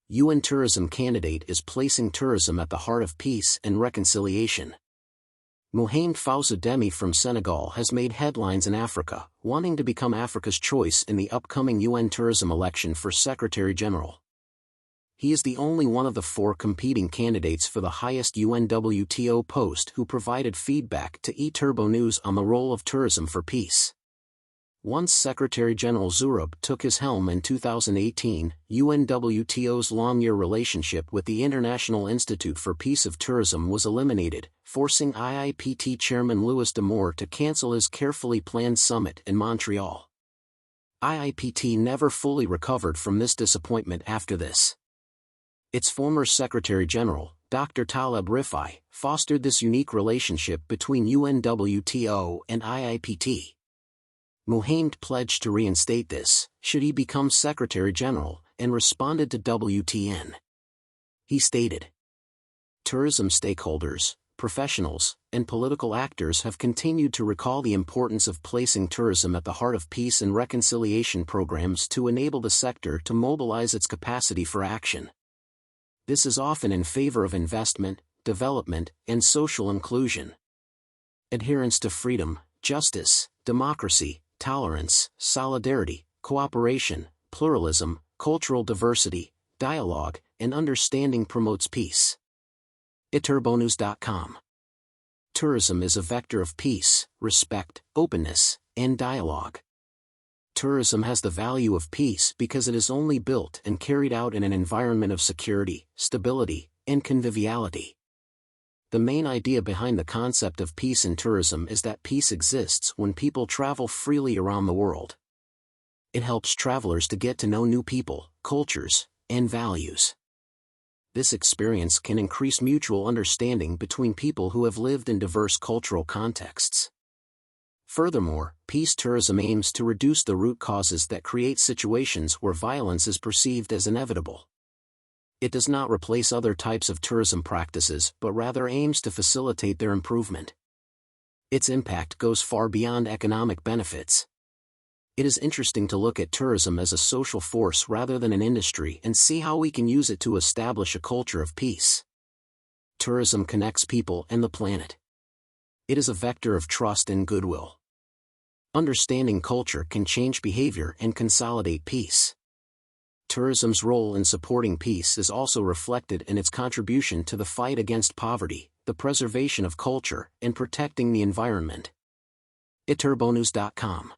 UN tourism candidate is placing tourism at the heart of peace and reconciliation. Mouhamed Faouzou Deme from Senegal has made headlines in Africa, wanting to become Africa's choice in the upcoming UN tourism election for Secretary General. He is the only one of the 4 competing candidates for the highest UNWTO post who provided feedback to eTurbo News on the role of tourism for peace. Once Secretary General Zouroub took his helm in 2018, UNWTO's long-year relationship with the International Institute for Peace of Tourism was eliminated, forcing IIPT Chairman Louis D'Amour to cancel his carefully planned summit in Montreal. IIPT never fully recovered from this disappointment after this. Its former Secretary General, Dr. Taleb Rifai, fostered this unique relationship between UNWTO and IIPT. Mouhamed pledged to reinstate this, should he become Secretary General, and responded to WTN. He stated, "Tourism stakeholders, professionals, and political actors have continued to recall the importance of placing tourism at the heart of peace and reconciliation programs to enable the sector to mobilize its capacity for action. This is often in favor of investment, development, and social inclusion. Adherence to freedom, justice, democracy, tolerance, solidarity, cooperation, pluralism, cultural diversity, dialogue, and understanding promotes peace." eTurboNews.com. Tourism is a vector of peace, respect, openness, and dialogue. Tourism has the value of peace because it is only built and carried out in an environment of security, stability, and conviviality. The main idea behind the concept of peace in tourism is that peace exists when people travel freely around the world. It helps travelers to get to know new people, cultures, and values. This experience can increase mutual understanding between people who have lived in diverse cultural contexts. Furthermore, peace tourism aims to reduce the root causes that create situations where violence is perceived as inevitable. It does not replace other types of tourism practices but rather aims to facilitate their improvement. Its impact goes far beyond economic benefits. It is interesting to look at tourism as a social force rather than an industry and see how we can use it to establish a culture of peace. Tourism connects people and the planet. It is a vector of trust and goodwill. Understanding culture can change behavior and consolidate peace. Tourism's role in supporting peace is also reflected in its contribution to the fight against poverty, the preservation of culture, and protecting the environment. eTurboNews.com